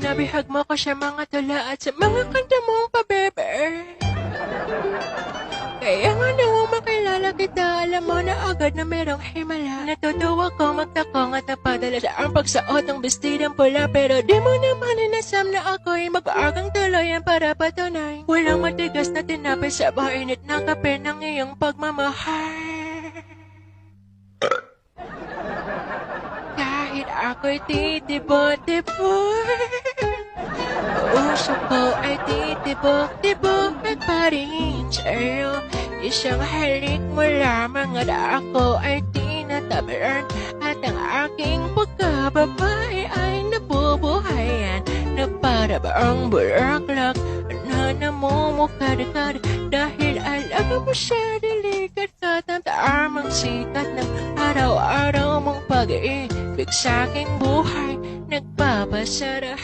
Nabihag mo ko sa mga tula at sa mga kanta mong pabebe. Kaya nga nang makilala kita, alam mo na agad na merong himala. Natutuwa ko magtakong at napadala sa ang pagsuot ng bestidang pula. Pero di mo naman inasam na ako'y mag-aagang tuluyan para patunay. Walang matigas na tinapay sa mainit na kape ng iyong pagmamahal. Kahit ako'y titibot-tibot, puso ko ay titibok-tibok pa rin sa'yo. Isang halik mo lamang at ako ay tinatabiran. At ang aking pagkababae ay nabubuhayan na para ba ang bulaklak na namumukad-kad. Dahil alam mo siya dilikat ka tamang sikat ng araw-araw mong pag-ibig sa aking buhay nagpapasarap.